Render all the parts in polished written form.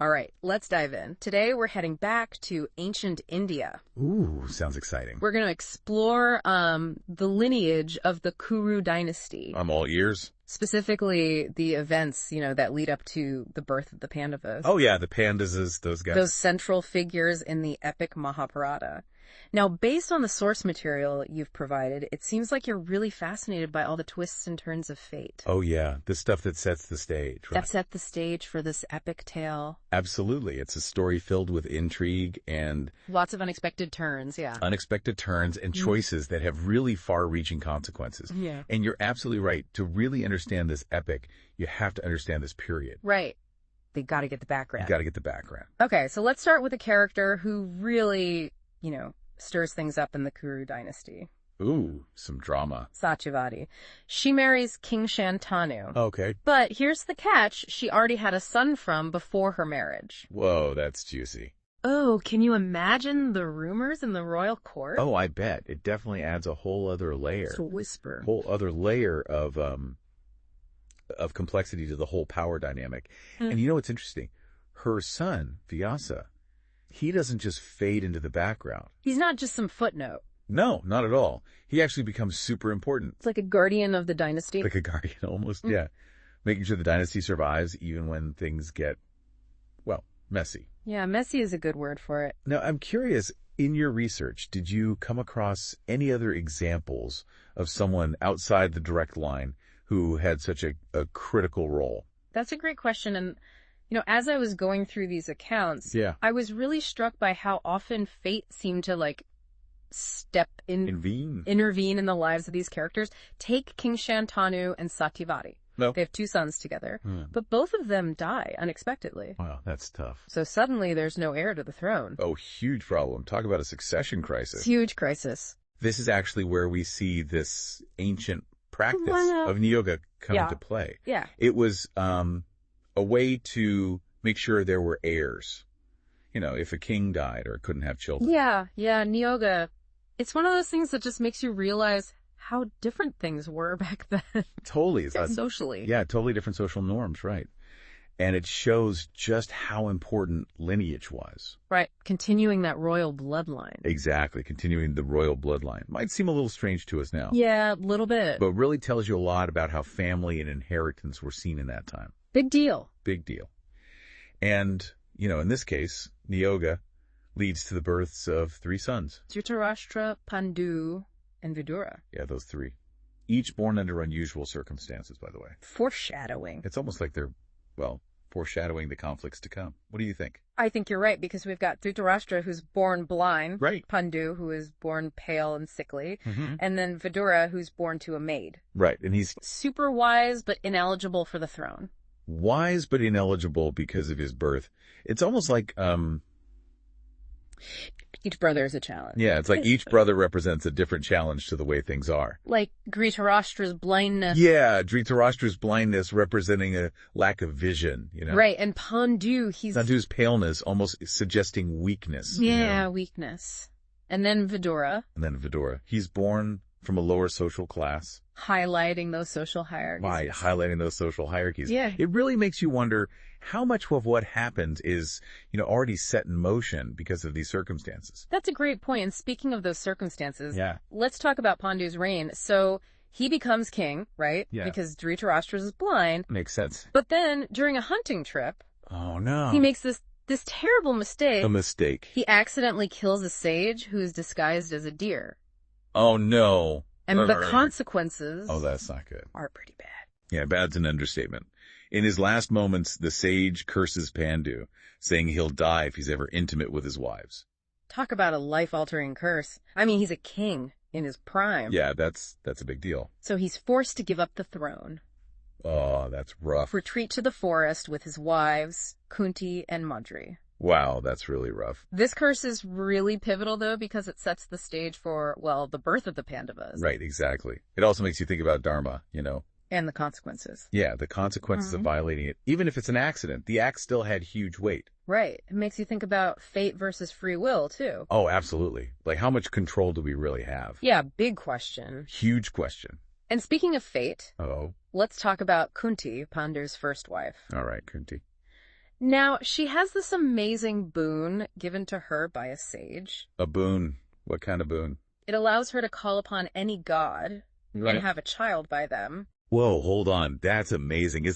All right, let's dive in. Today we're heading back to ancient India. Ooh, sounds exciting. We're going to explore the lineage of the Kuru dynasty. I'm all ears. Specifically, the events, that lead up to the birth of the Pandavas. Oh, yeah, the Pandas, those guys. Those central figures in the epic Mahabharata. Now, based on the source material you've provided, it seems like you're really fascinated by all the twists and turns of fate. Oh, yeah, the stuff that sets the stage, right? That set the stage for this epic tale. Absolutely. It's a story filled with intrigue and... Lots of unexpected turns, yeah. Unexpected turns and choices that have really far-reaching consequences. Yeah. And you're absolutely right. To really understand this epic, you have to understand this period. Right. They got to get the background. You got to get the background. Okay, so let's start with a character who really, stirs things up in the Kuru dynasty. Ooh, some drama. Satyavati. She marries King Shantanu. Okay. But here's the catch. She already had a son from before her marriage. Whoa, that's juicy. Oh, can you imagine the rumors in the royal court? Oh, I bet. It definitely adds a whole other layer. It's a whisper. Whole other layer of complexity to the whole power dynamic. And you know what's interesting? Her son, Vyasa, he doesn't just fade into the background. He's not just some footnote. No, not at all. He actually becomes super important. It's like a guardian of the dynasty. Like a guardian, almost, yeah. Making sure the dynasty survives even when things get, well, messy. Yeah, messy is a good word for it. Now, I'm curious, in your research, did you come across any other examples of someone outside the direct line who had such a critical role? That's a great question. And, as I was going through these accounts, I was really struck by how often fate seemed to, intervene in the lives of these characters. Take King Shantanu and Satyavati. No. They have 2 sons together, but both of them die unexpectedly. Wow, that's tough. So suddenly there's no heir to the throne. Oh, huge problem. Talk about a succession crisis. Huge crisis. This is actually where we see this ancient practice of Niyoga come into play. Yeah. It was a way to make sure there were heirs. If a king died or couldn't have children. Yeah, Niyoga. It's one of those things that just makes you realize how different things were back then. Totally. Socially. Yeah, totally different social norms, right. And it shows just how important lineage was. Right. Continuing that royal bloodline. Exactly. Continuing the royal bloodline. Might seem a little strange to us now. Yeah, a little bit. But really tells you a lot about how family and inheritance were seen in that time. Big deal. Big deal. And, in this case, Niyoga leads to the births of 3 sons. Dhritarashtra, Pandu, and Vidura. Yeah, those 3. Each born under unusual circumstances, by the way. Foreshadowing. It's almost like they're, foreshadowing the conflicts to come. What do you think? I think you're right, because we've got Dhritarashtra, who's born blind. Right. Pandu, who is born pale and sickly. And then Vidura, who's born to a maid. Right, and he's... super wise, but ineligible for the throne. Wise, but ineligible because of his birth. It's almost like, Each brother is a challenge. Yeah, it's like each brother represents a different challenge to the way things are. Like Dhritarashtra's blindness. Yeah, Dhritarashtra's blindness representing a lack of vision, Right, and Pandu's paleness almost suggesting weakness. Yeah, weakness. And then Vidura. He's born from a lower social class. Highlighting those social hierarchies. Right, highlighting those social hierarchies. Yeah. It really makes you wonder how much of what happens is, already set in motion because of these circumstances. That's a great point. And speaking of those circumstances, yeah, let's talk about Pandu's reign. So he becomes king, right? Yeah. Because Dhritarashtra is blind. Makes sense. But then during a hunting trip, oh no, he makes this terrible mistake. A mistake. He accidentally kills a sage who is disguised as a deer. Oh no. And the consequences... oh, that's not good. ...are pretty bad. Yeah, bad's an understatement. In his last moments, the sage curses Pandu, saying he'll die if he's ever intimate with his wives. Talk about a life-altering curse. I mean, he's a king in his prime. Yeah, that's a big deal. So he's forced to give up the throne. Oh, that's rough. Retreat to the forest with his wives, Kunti and Madri. Wow, that's really rough. This curse is really pivotal, though, because it sets the stage for, the birth of the Pandavas. Right, exactly. It also makes you think about dharma, And the consequences. Yeah, the consequences of violating it. Even if it's an accident, the act still had huge weight. Right. It makes you think about fate versus free will, too. Oh, absolutely. Like, how much control do we really have? Yeah, big question. Huge question. And speaking of fate, let's talk about Kunti, Pandu's first wife. All right, Kunti. Now, she has this amazing boon given to her by a sage. A boon. What kind of boon? It allows her to call upon any god Right. and have a child by them. Whoa, hold on. That's amazing. Was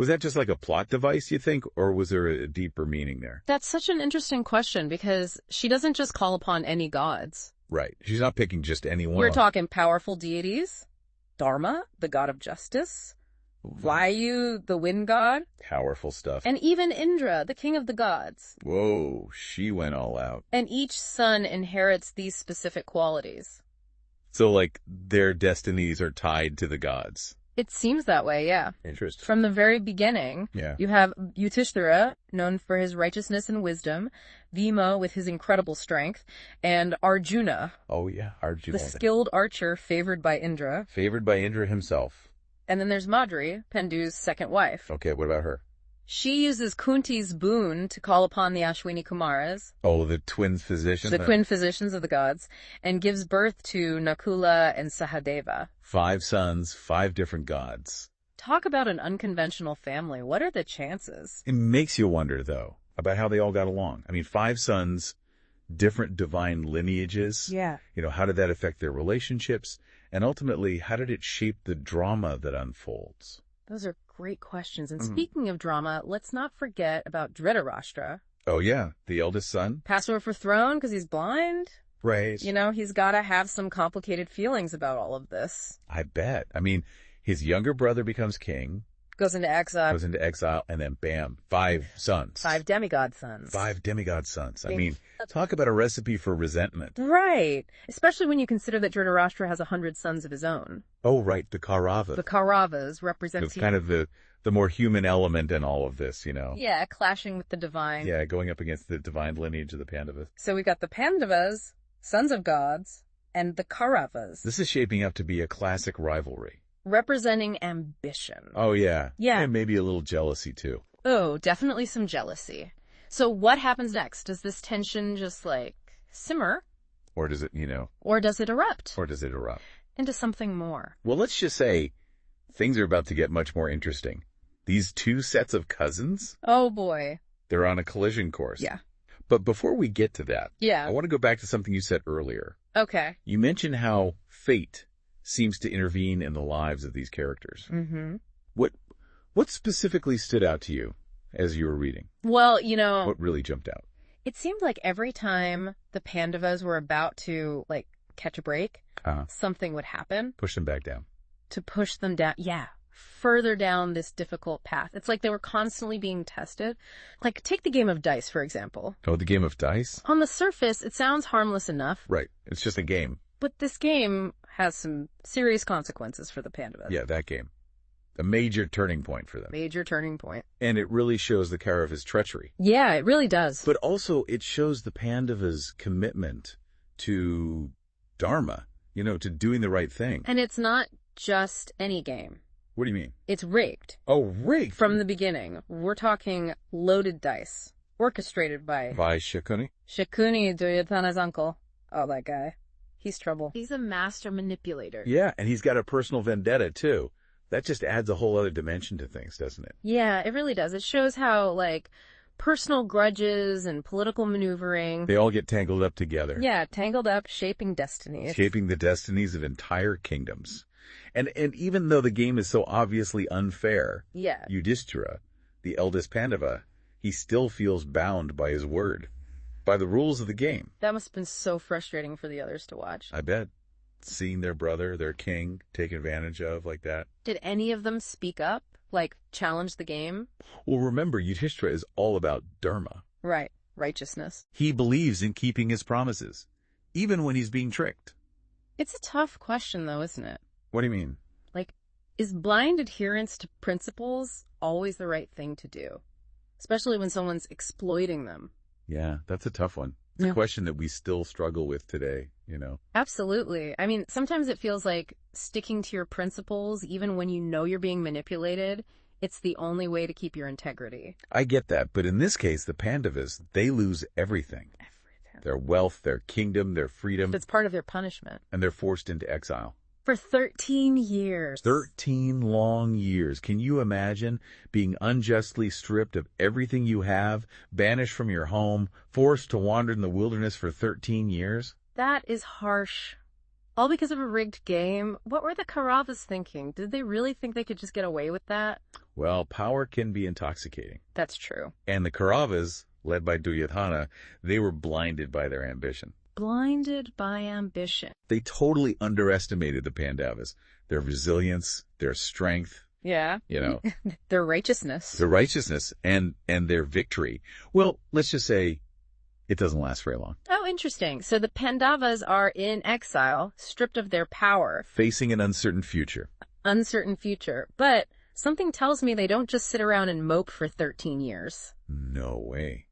that just like a plot device, you think, or was there a deeper meaning there? That's such an interesting question because she doesn't just call upon any gods. Right. She's not picking just anyone. We're talking powerful deities, Dharma, the god of justice, Vayu, the wind god, Powerful stuff. and even Indra, the king of the gods. Whoa, she went all out. And each son inherits these specific qualities. So, like, their destinies are tied to the gods. It seems that way, yeah. Interesting. From the very beginning, Yeah. you have Yudhishthira, known for his righteousness and wisdom, Bhima with his incredible strength, and Arjuna, Oh, yeah. Arjuna. the skilled archer favored by Indra. Favored by Indra himself. And then there's Madri, Pandu's second wife. Okay, what about her? She uses Kunti's boon to call upon the Ashwini Kumaras, Oh, the twin physician? the twin physicians of the gods, and gives birth to Nakula and Sahadeva. 5 sons, 5 different gods. Talk about an unconventional family. What are the chances? It makes you wonder, though, about how they all got along. I mean, 5 sons, different divine lineages. Yeah. You know, how did that affect their relationships? And ultimately, how did it shape the drama that unfolds? Those are great questions. And speaking of drama, let's not forget about Dhritarashtra. Oh, yeah, the eldest son? Passed over for throne because he's blind. Right. You know, he's got to have some complicated feelings about all of this. I bet. I mean, his younger brother becomes king, Goes into exile. and then bam, 5 sons. 5 demigod sons. 5 demigod sons. I Big- mean, talk about a recipe for resentment. Right. Especially when you consider that Dhritarashtra has 100 sons of his own. Oh, right, the Kaurava. The Kauravas represent... It's kind of the more human element in all of this, you know? Yeah, clashing with the divine. Yeah, going up against the divine lineage of the Pandavas. So we've got the Pandavas, sons of gods, and the Kauravas, This is shaping up to be a classic rivalry. representing ambition. Oh, yeah. Yeah. And maybe a little jealousy, too. Oh, definitely some jealousy. So what happens next? Does this tension just, like, simmer, Or does it, you know, or does it erupt or does it erupt? into something more? Well, let's just say things are about to get much more interesting. These 2 sets of cousins, Oh, boy. they're on a collision course. Yeah. But before we get to that, Yeah. I want to go back to something you said earlier. Okay. You mentioned how fate seems to intervene in the lives of these characters. Mm-hmm. What specifically stood out to you as you were reading? Well, you know, What really jumped out? it seemed like every time the Pandavas were about to, like, catch a break, something would happen Push them back down. to push them down. Yeah. Further down this difficult path. It's like they were constantly being tested. Like, take the game of dice, for example. Oh, the game of dice? On the surface, it sounds harmless enough, Right. It's just a game. but this game has some serious consequences for the Pandavas. Yeah, that game. A major turning point for them. Major turning point. And it really shows the Kauravas' treachery. Yeah, it really does. But also, it shows the Pandavas' commitment to Dharma, you know, to doing the right thing. And it's not just any game. What do you mean? It's rigged. Oh, rigged. From the beginning. We're talking loaded dice. Orchestrated by By Shakuni? Shakuni, Duryodhana's uncle. Oh, that guy. He's trouble. He's a master manipulator. Yeah, and he's got a personal vendetta, too. That just adds a whole other dimension to things, doesn't it? Yeah, it really does. It shows how, like, personal grudges and political maneuvering. They all get tangled up together. Yeah, tangled up, shaping destinies. Shaping the destinies of entire kingdoms. And even though the game is so obviously unfair, Yeah. Yudhishthira, the eldest Pandava, he still feels bound by his word, by the rules of the game. That must have been so frustrating for the others to watch. I bet. Seeing their brother, their king, taken advantage of like that. Did any of them speak up? Like, challenge the game? Well, remember, Yudhishthira is all about dharma. Right. Righteousness. He believes in keeping his promises, even when he's being tricked. It's a tough question, though, isn't it? What do you mean? Like, is blind adherence to principles always the right thing to do? Especially when someone's exploiting them. Yeah, that's a tough one. It's Yeah. a question that we still struggle with today, you know? Absolutely. I mean, sometimes it feels like sticking to your principles, even when you know you're being manipulated, it's the only way to keep your integrity. I get that, but in this case, the Pandavas, they lose everything. Their wealth, their kingdom, their freedom, It's part of their punishment. and they're forced into exile. For 13 years. 13 long years. Can you imagine being unjustly stripped of everything you have, banished from your home, forced to wander in the wilderness for 13 years? That is harsh. All because of a rigged game. What were the Kauravas thinking? Did they really think they could just get away with that? Well, power can be intoxicating. That's true. And the Kauravas, led by Duryodhana, they were blinded by their ambition. Blinded by ambition. They totally underestimated the Pandavas, their resilience, their strength. Yeah. You know. Their righteousness. Their righteousness and their victory. Well, let's just say it doesn't last very long. Oh, interesting. So the Pandavas are in exile, stripped of their power. Facing an uncertain future. Uncertain future. But something tells me they don't just sit around and mope for 13 years. No way.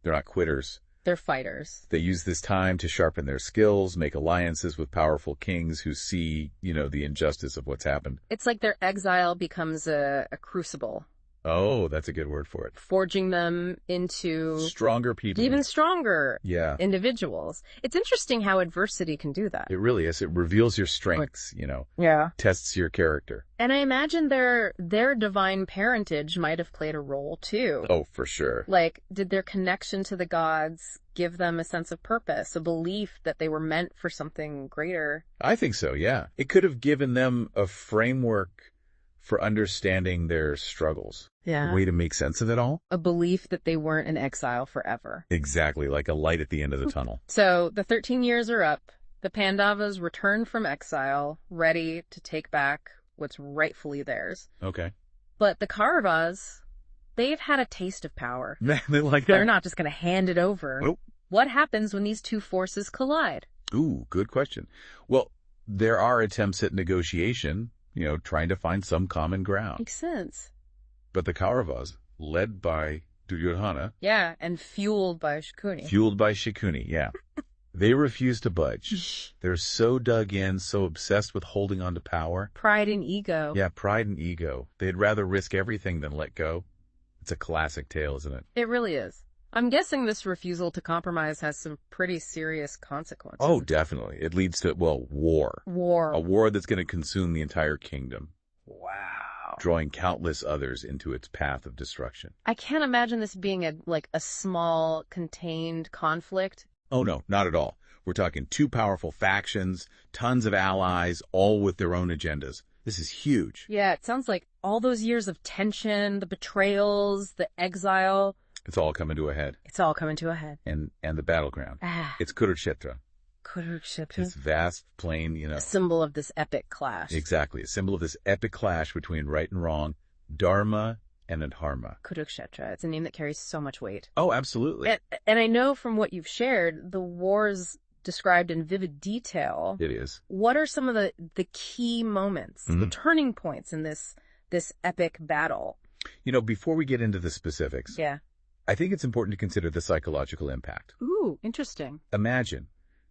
They're not quitters. They're fighters. They use this time to sharpen their skills, make alliances with powerful kings who see, the injustice of what's happened. It's like their exile becomes a crucible. Oh, that's a good word for it. Forging them into stronger people. Even stronger individuals. It's interesting how adversity can do that. It really is. It reveals your strengths, Yeah. Tests your character. And I imagine their divine parentage might have played a role too. Oh, for sure. Like, did their connection to the gods give them a sense of purpose, a belief that they were meant for something greater? I think so, yeah. It could have given them a framework for understanding their struggles. Yeah. A way to make sense of it all. A belief that they weren't in exile forever. Exactly, like a light at the end of the tunnel. So the 13 years are up. The Pandavas return from exile, ready to take back what's rightfully theirs. Okay. But the Kauravas, they've had a taste of power. They like that. They're not just going to hand it over. Nope. What happens when these two forces collide? Ooh, good question. Well, there are attempts at negotiation, trying to find some common ground. Makes sense. But the Kauravas, led by Duryodhana. Yeah, and fueled by Shakuni. Fueled by Shakuni, yeah. They refuse to budge. They're so dug in, so obsessed with holding on to power. Pride and ego. Yeah, pride and ego. They'd rather risk everything than let go. It's a classic tale, isn't it? It really is. I'm guessing this refusal to compromise has some pretty serious consequences. Oh, definitely. It leads to, war. War. A war that's going to consume the entire kingdom. Wow. Drawing countless others into its path of destruction. I can't imagine this being a small, contained conflict. Oh, no, not at all. We're talking two powerful factions, tons of allies, all with their own agendas. This is huge. Yeah, it sounds like all those years of tension, the betrayals, the exile. It's all coming to a head. It's all coming to a head. And the battleground. It's Kurukshetra. Kurukshetra. This vast plain, A symbol of this epic clash. Exactly. A symbol of this epic clash between right and wrong, dharma and adharma. Kurukshetra. It's a name that carries so much weight. Oh, absolutely. And I know from what you've shared, the war's described in vivid detail. It is. What are some of the key moments, the turning points in this epic battle? Before we get into the specifics. Yeah. I think it's important to consider the psychological impact. Ooh, interesting. Imagine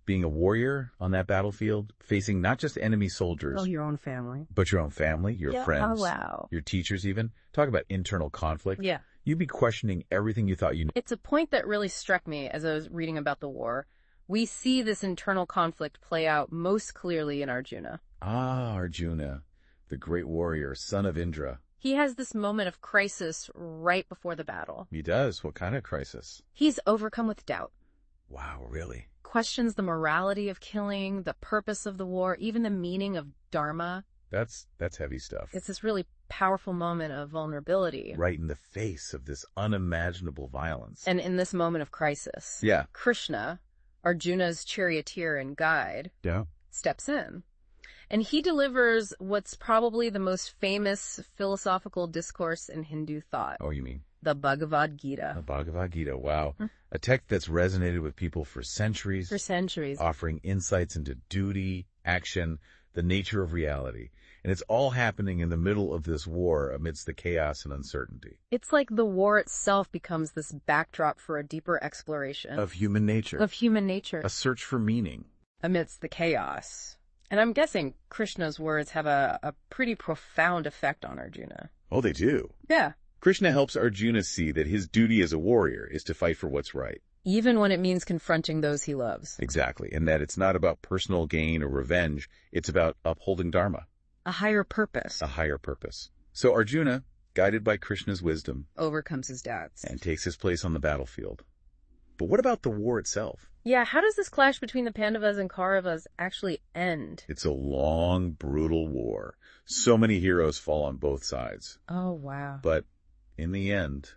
being a warrior on that battlefield, facing not just enemy soldiers. Oh, your own family. But your own family, your friends. Oh, wow. Your teachers even. Talk about internal conflict. Yeah. You'd be questioning everything you thought you knew. It's a point that really struck me as I was reading about the war. We see this internal conflict play out most clearly in Arjuna. Ah, Arjuna, the great warrior, son of Indra. He has this moment of crisis right before the battle. He does. What kind of crisis? He's overcome with doubt. Wow, really? Questions the morality of killing, the purpose of the war, even the meaning of dharma. That's heavy stuff. It's this really powerful moment of vulnerability. Right in the face of this unimaginable violence. And in this moment of crisis. Yeah. Krishna, Arjuna's charioteer and guide, steps in. And he delivers what's probably the most famous philosophical discourse in Hindu thought. Oh, you mean? The Bhagavad Gita. The Bhagavad Gita, wow. A text that's resonated with people for centuries. For centuries. Offering insights into duty, action, the nature of reality. And it's all happening in the middle of this war amidst the chaos and uncertainty. It's like the war itself becomes this backdrop for a deeper exploration. Of human nature. Of human nature. A search for meaning. Amidst the chaos. And I'm guessing Krishna's words have a pretty profound effect on Arjuna. Oh, they do. Yeah. Krishna helps Arjuna see that his duty as a warrior is to fight for what's right. Even when it means confronting those he loves. Exactly, and that it's not about personal gain or revenge, it's about upholding Dharma. A higher purpose. A higher purpose. So Arjuna, guided by Krishna's wisdom, overcomes his doubts. And takes his place on the battlefield. But what about the war itself? Yeah, how does this clash between the Pandavas and Kauravas actually end? It's a long, brutal war. So many heroes fall on both sides. Oh, wow. But in the end,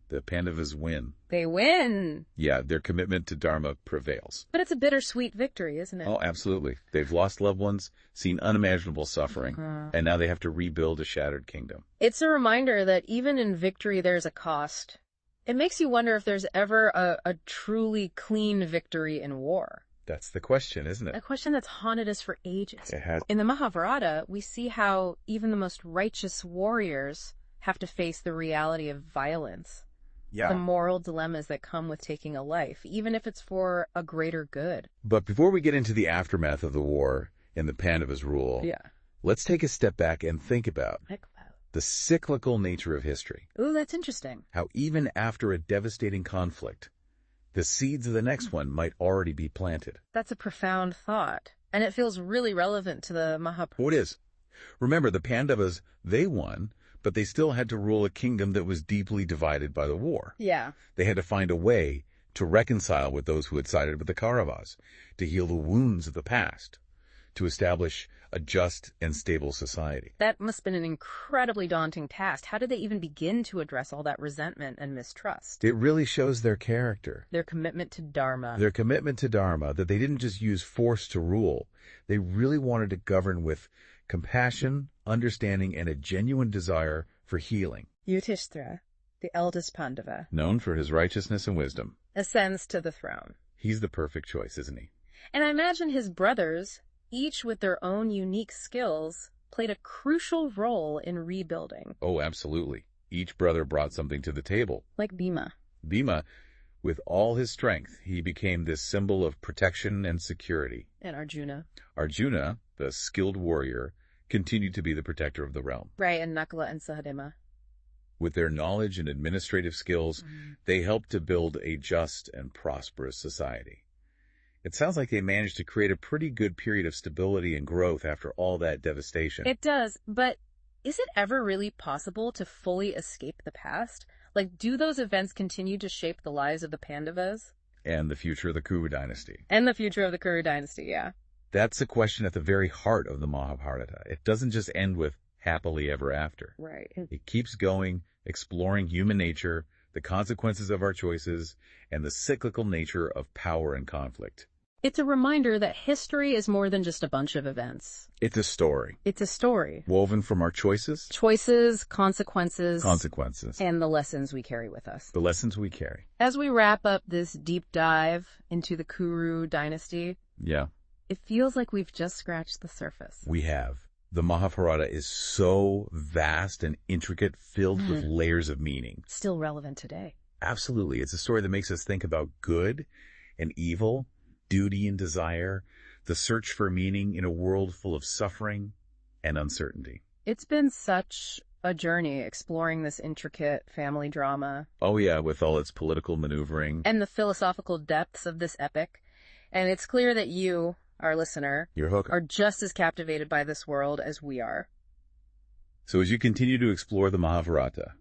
the Pandavas win. They win! Yeah, their commitment to Dharma prevails. But it's a bittersweet victory, isn't it? Oh, absolutely. They've lost loved ones, seen unimaginable suffering, and now they have to rebuild a shattered kingdom. It's a reminder that even in victory, there's a cost. It makes you wonder if there's ever a truly clean victory in war. That's the question, isn't it? A question that's haunted us for ages. It has. In the Mahabharata, we see how even the most righteous warriors have to face the reality of violence. Yeah. The moral dilemmas that come with taking a life, even if it's for a greater good. But before we get into the aftermath of the war and the Pandavas' rule, let's take a step back and think about the cyclical nature of history. Ooh, that's interesting. How even after a devastating conflict, the seeds of the next one might already be planted. That's a profound thought, and it feels really relevant to the Mahabharata. Oh, it is. Remember, the Pandavas, they won, but they still had to rule a kingdom that was deeply divided by the war. Yeah. They had to find a way to reconcile with those who had sided with the Kauravas, to heal the wounds of the past, to establish a just and stable society. That must have been an incredibly daunting task. How did they even begin to address all that resentment and mistrust? It really shows their character. Their commitment to Dharma. Their commitment to Dharma, that they didn't just use force to rule. They really wanted to govern with compassion, understanding, and a genuine desire for healing. Yudhishthira, the eldest Pandava, known for his righteousness and wisdom, ascends to the throne. He's the perfect choice, isn't he? And I imagine his brothers, each with their own unique skills, played a crucial role in rebuilding. Oh, absolutely. Each brother brought something to the table. Like Bhima. Bhima, with all his strength, he became this symbol of protection and security. And Arjuna. Arjuna, the skilled warrior, continued to be the protector of the realm. Right, and Nakula and Sahadeva. With their knowledge and administrative skills, they helped to build a just and prosperous society. It sounds like they managed to create a pretty good period of stability and growth after all that devastation. It does, but is it ever really possible to fully escape the past? Like, do those events continue to shape the lives of the Pandavas? And the future of the Kuru dynasty. And the future of the Kuru dynasty, yeah. That's a question at the very heart of the Mahabharata. It doesn't just end with happily ever after. Right. It keeps going, exploring human nature, the consequences of our choices, and the cyclical nature of power and conflict. It's a reminder that history is more than just a bunch of events. It's a story. It's a story. Woven from our choices. Choices, consequences. Consequences. And the lessons we carry with us. The lessons we carry. As we wrap up this deep dive into the Kuru dynasty, it feels like we've just scratched the surface. We have. The Mahabharata is so vast and intricate, filled with layers of meaning. Still relevant today. Absolutely. It's a story that makes us think about good and evil, duty and desire, the search for meaning in a world full of suffering and uncertainty. It's been such a journey exploring this intricate family drama. Oh yeah, with all its political maneuvering. And the philosophical depths of this epic. And it's clear that you, our listener, are just as captivated by this world as we are. So as you continue to explore the Mahabharata,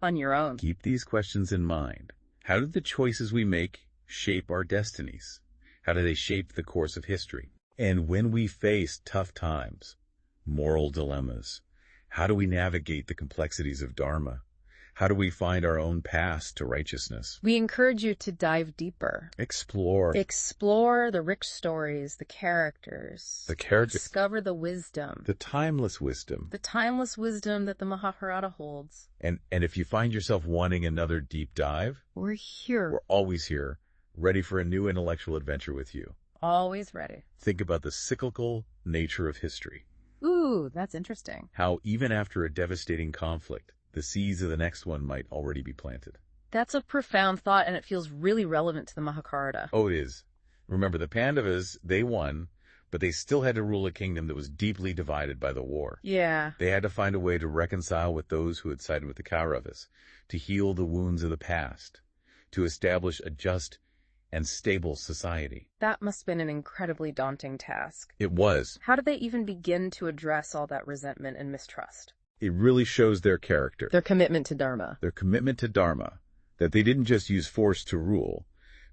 on your own, keep these questions in mind. How do the choices we make shape our destinies? How do they shape the course of history? And when we face tough times, moral dilemmas, how do we navigate the complexities of Dharma? How do we find our own path to righteousness? We encourage you to dive deeper. Explore. Explore the rich stories, the characters. Discover the wisdom. The timeless wisdom. The timeless wisdom that the Mahabharata holds. And if you find yourself wanting another deep dive, we're here. We're always here, ready for a new intellectual adventure with you. Always ready. Think about the cyclical nature of history. Ooh, that's interesting. How even after a devastating conflict, the seeds of the next one might already be planted. That's a profound thought, and it feels really relevant to the Mahabharata. Oh, it is. Remember, the Pandavas, they won, but they still had to rule a kingdom that was deeply divided by the war. Yeah. They had to find a way to reconcile with those who had sided with the Kauravas, to heal the wounds of the past, to establish a just and stable society. That must have been an incredibly daunting task. It was. How did they even begin to address all that resentment and mistrust? It really shows their character. Their commitment to Dharma. Their commitment to Dharma, that they didn't just use force to rule.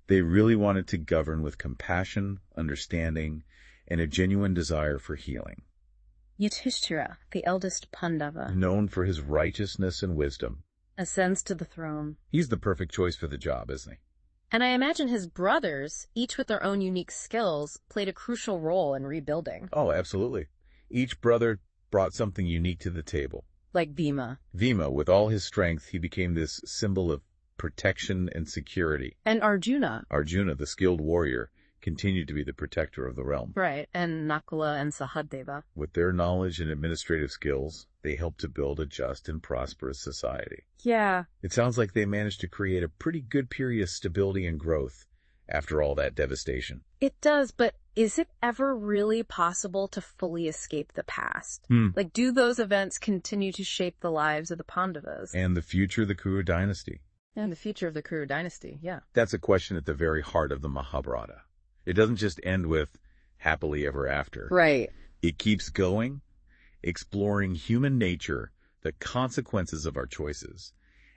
They really wanted to govern with compassion, understanding, and a genuine desire for healing. Yudhishthira, the eldest Pandava, known for his righteousness and wisdom, ascends to the throne. He's the perfect choice for the job, isn't he? And I imagine his brothers, each with their own unique skills, played a crucial role in rebuilding. Oh, absolutely. Each brother brought something unique to the table. Like Bhima. Bhima, with all his strength, he became this symbol of protection and security. And Arjuna. Arjuna, the skilled warrior, continued to be the protector of the realm. Right, and Nakula and Sahadeva. With their knowledge and administrative skills, they helped to build a just and prosperous society. Yeah. It sounds like they managed to create a pretty good period of stability and growth after all that devastation. It does, but is it ever really possible to fully escape the past? Like, do those events continue to shape the lives of the Pandavas? And the future of the Kuru dynasty. And the future of the Kuru dynasty, yeah. That's a question at the very heart of the Mahabharata. It doesn't just end with happily ever after. Right. It keeps going, exploring human nature, the consequences of our choices,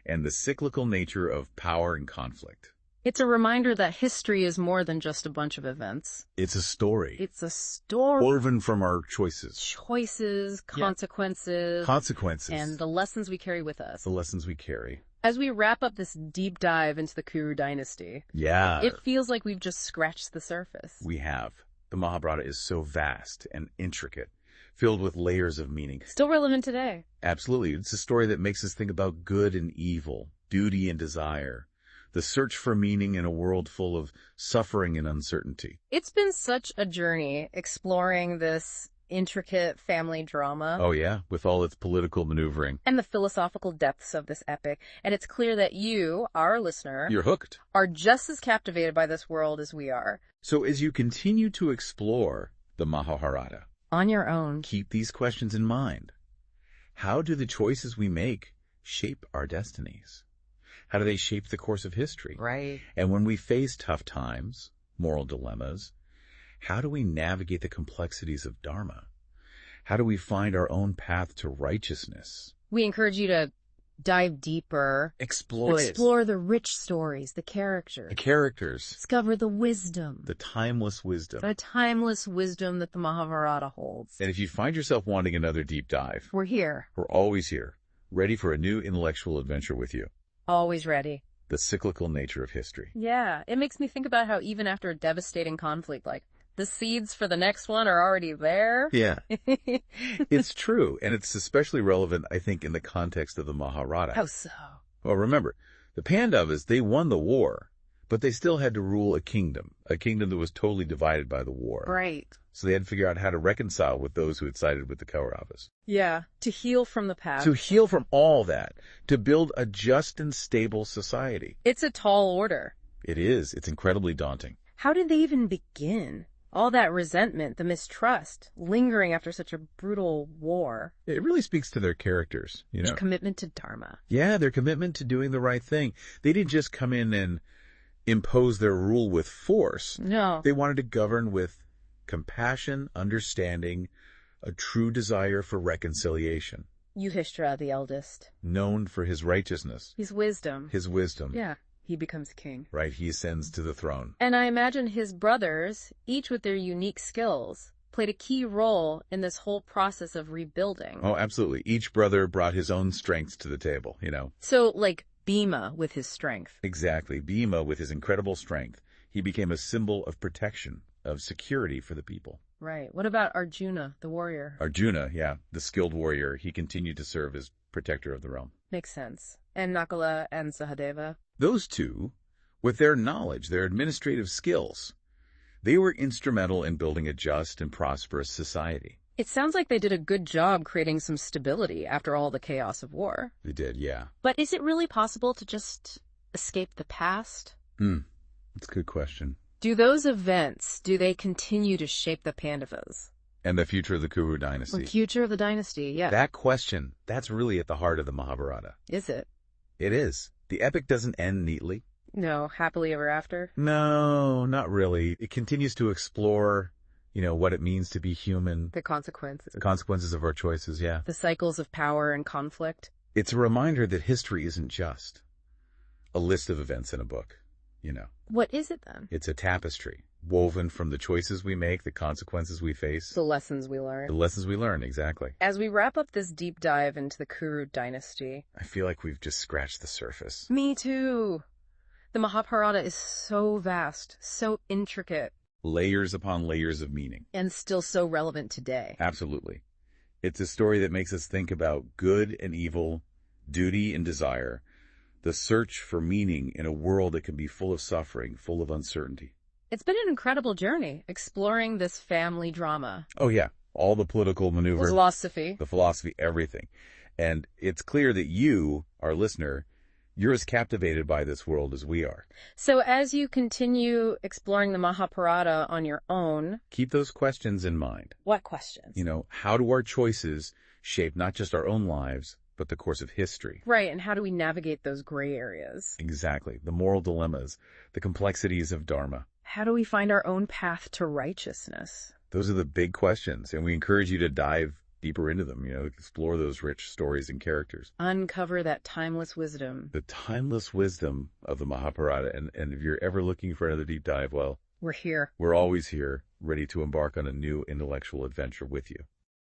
and the cyclical nature of power and conflict. It's a reminder that history is more than just a bunch of events. It's a story. It's a story. Woven from our choices. Choices, consequences. Yeah. Consequences. And the lessons we carry with us. The lessons we carry. As we wrap up this deep dive into the Kuru dynasty, it feels like we've just scratched the surface. We have. The Mahabharata is so vast and intricate, filled with layers of meaning. Still relevant today. Absolutely. It's a story that makes us think about good and evil, duty and desire, the search for meaning in a world full of suffering and uncertainty. It's been such a journey exploring this intricate family drama. Oh yeah, with all its political maneuvering. And the philosophical depths of this epic. And it's clear that you, our listener, you're hooked, are just as captivated by this world as we are. So as you continue to explore the Mahabharata, on your own, keep these questions in mind. How do the choices we make shape our destinies? How do they shape the course of history? Right. And when we face tough times, moral dilemmas, how do we navigate the complexities of Dharma? How do we find our own path to righteousness? We encourage you to dive deeper. Explore the rich stories, the characters. Discover the wisdom. The timeless wisdom. The timeless wisdom that the Mahabharata holds. And if you find yourself wanting another deep dive, we're here. We're always here, ready for a new intellectual adventure with you. Always ready. The cyclical nature of history. Yeah, it makes me think about how even after a devastating conflict, like, the seeds for the next one are already there. Yeah, it's true. And it's especially relevant, I think, in the context of the Mahabharata. How so? Well, remember, the Pandavas, they won the war, but they still had to rule a kingdom that was totally divided by the war. Right. So they had to figure out how to reconcile with those who had sided with the Kauravas. Yeah, to heal from the past. To heal from all that, to build a just and stable society. It's a tall order. It is. It's incredibly daunting. How did they even begin? All that resentment, the mistrust, lingering after such a brutal war. It really speaks to their characters, you know. Their commitment to Dharma. Yeah, their commitment to doing the right thing. They didn't just come in and impose their rule with force. No. They wanted to govern with compassion, understanding, a true desire for reconciliation. Yudhishthira, the eldest. Known for his righteousness. His wisdom. Yeah. He becomes king. Right, he ascends to the throne. And I imagine his brothers, each with their unique skills, played a key role in this whole process of rebuilding. Oh, absolutely. Each brother brought his own strengths to the table, you know. So, like Bhima with his strength. Exactly. Bhima with his incredible strength. He became a symbol of protection, of security for the people. Right. What about Arjuna, the warrior? Arjuna, yeah, the skilled warrior. He continued to serve as protector of the realm. Makes sense. And Nakula and Sahadeva? Those two, with their knowledge, their administrative skills, they were instrumental in building a just and prosperous society. It sounds like they did a good job creating some stability after all the chaos of war. They did, yeah. But is it really possible to just escape the past? That's a good question. Do those events, do they continue to shape the Pandavas? And the future of the Kuru dynasty. The future of the dynasty, yeah. That question, that's really at the heart of the Mahabharata. Is it? It is. The epic doesn't end neatly. No, happily ever after? No, not really. It continues to explore, what it means to be human. The consequences. The consequences of our choices, yeah. The cycles of power and conflict. It's a reminder that history isn't just a list of events in a book, What is it then? It's a tapestry woven from the choices we make, the consequences we face. The lessons we learn. The lessons we learn, exactly. As we wrap up this deep dive into the Kuru dynasty. I feel like we've just scratched the surface. Me too. The Mahabharata is so vast, so intricate. Layers upon layers of meaning. And still so relevant today. Absolutely. It's a story that makes us think about good and evil, duty and desire, the search for meaning in a world that can be full of suffering, full of uncertainty. It's been an incredible journey, exploring this family drama. Oh, yeah. All the political maneuver. Philosophy. The philosophy, everything. And it's clear that you, our listener, you're as captivated by this world as we are. So as you continue exploring the Mahabharata on your own... keep those questions in mind. What questions? How do our choices shape not just our own lives, but the course of history? Right, and how do we navigate those gray areas? Exactly. The moral dilemmas, the complexities of Dharma. How do we find our own path to righteousness? Those are the big questions, and we encourage you to dive deeper into them, explore those rich stories and characters. Uncover that timeless wisdom. The timeless wisdom of the Mahabharata, and if you're ever looking for another deep dive, well... we're here. We're always here, ready to embark on a new intellectual adventure with you.